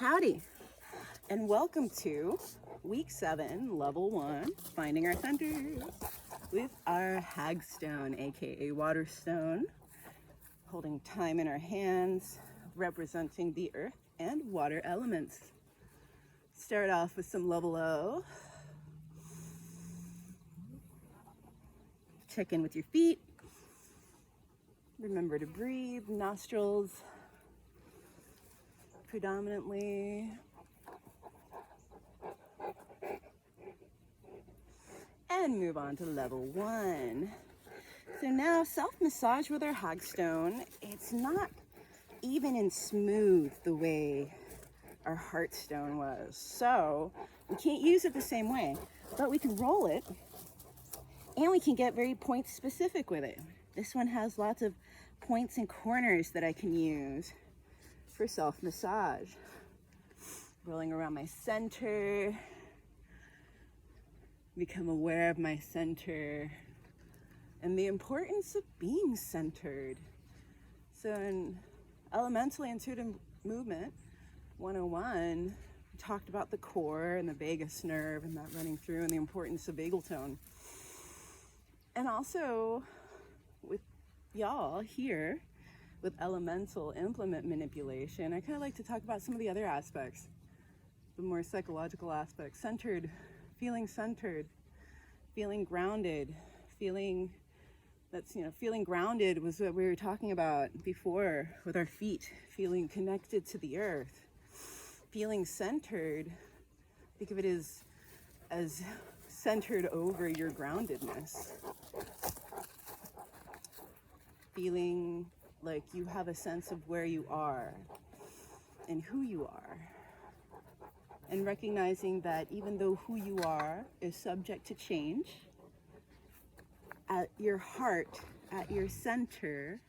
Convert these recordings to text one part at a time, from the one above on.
Howdy, and welcome to week 7, level 1, finding our centers with our hagstone, aka water stone, holding time in our hands, representing the earth and water elements. Start off with some level O. Check in with your feet. Remember to breathe, nostrils predominantly. And move on to level 1. So now self-massage with our hagstone. It's not even and smooth the way our heartstone was. So we can't use it the same way, but we can roll it and we can get very point specific with it. This one has lots of points and corners that I can use for self-massage. Rolling around my center, become aware of my center and the importance of being centered. So in elementally intuitive movement 101, we talked about the core and the vagus nerve and that running through and the importance of vagal tone. And also with y'all here with elemental implement manipulation, I kind of like to talk about some of the other aspects, the more psychological aspects. Centered, feeling grounded, feeling grounded was what we were talking about before with our feet, feeling connected to the earth. Feeling centered, think of it as centered over your groundedness. Feeling like you have a sense of where you are and who you are. And recognizing that even though who you are is subject to change, at your heart, at your center,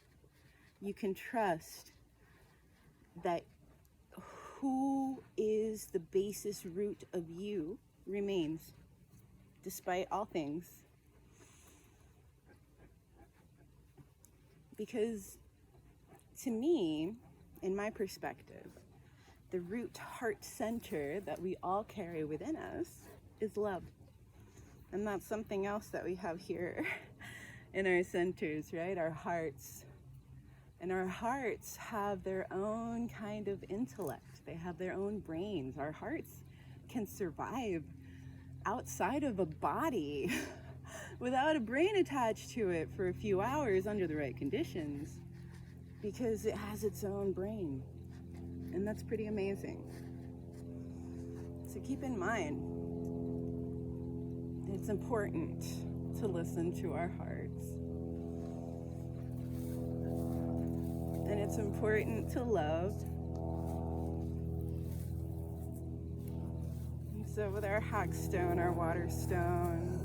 you can trust that who is the basis root of you remains, despite all things. Because to me, in my perspective, the root heart center that we all carry within us is love. And that's something else that we have here in our centers, right? Our hearts. And our hearts have their own kind of intellect. They have their own brains. Our hearts can survive outside of a body without a brain attached to it for a few hours under the right conditions, because it has its own brain. And that's pretty amazing. So keep in mind, it's important to listen to our hearts. And it's important to love. And so with our hagstone, our water stone,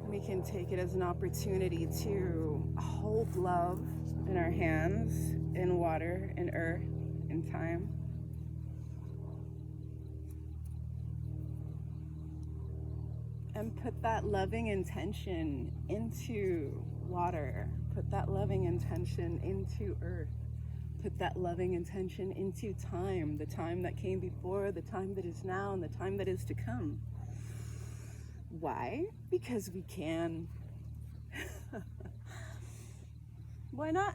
we can take it as an opportunity to hold love in our hands, in water, in earth, in time. And put that loving intention into water. Put that loving intention into earth. Put that loving intention into time. The time that came before, the time that is now, and the time that is to come. Why? Because we can. Why not?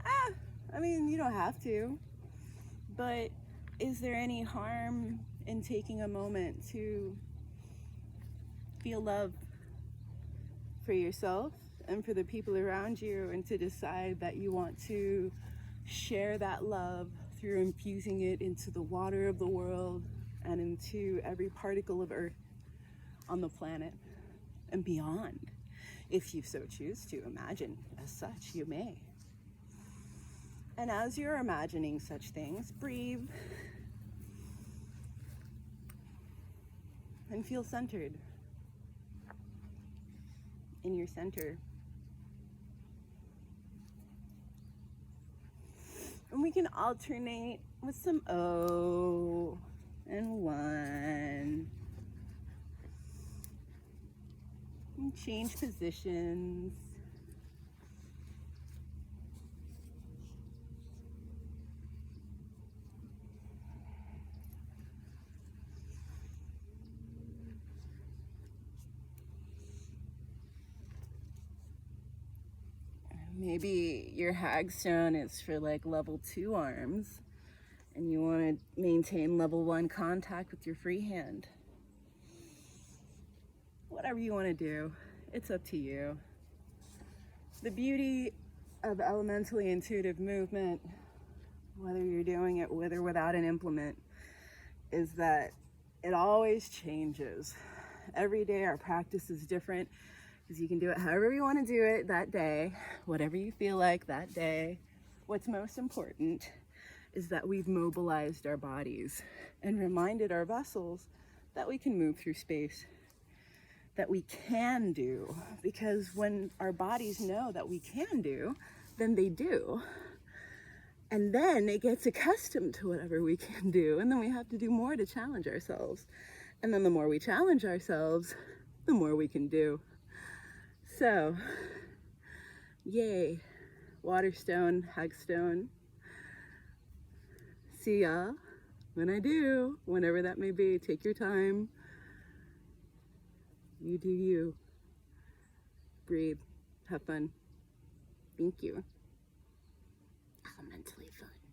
I mean, you don't have to. But is there any harm in taking a moment to feel love for yourself and for the people around you, and to decide that you want to share that love through infusing it into the water of the world and into every particle of earth on the planet and beyond? If you so choose to imagine as such, you may. And as you're imagining such things, breathe and feel centered in your center. And we can alternate with some O and 1. And change positions. Maybe your hagstone is for like level 2 arms and you want to maintain level 1 contact with your free hand. Whatever you want to do, it's up to you. The beauty of elementally intuitive movement, whether you're doing it with or without an implement, is that it always changes. Every day our practice is different because you can do it however you want to do it that day, whatever you feel like that day. What's most important is that we've mobilized our bodies and reminded our vessels that we can move through space, that we can do, because when our bodies know that we can do, then they do. And then it gets accustomed to whatever we can do, and then we have to do more to challenge ourselves. And then the more we challenge ourselves, the more we can do. So, yay, Waterstone, Hagstone. See ya when I do, whenever that may be. Take your time. You do you. Breathe. Have fun. Thank you. Elementally fun.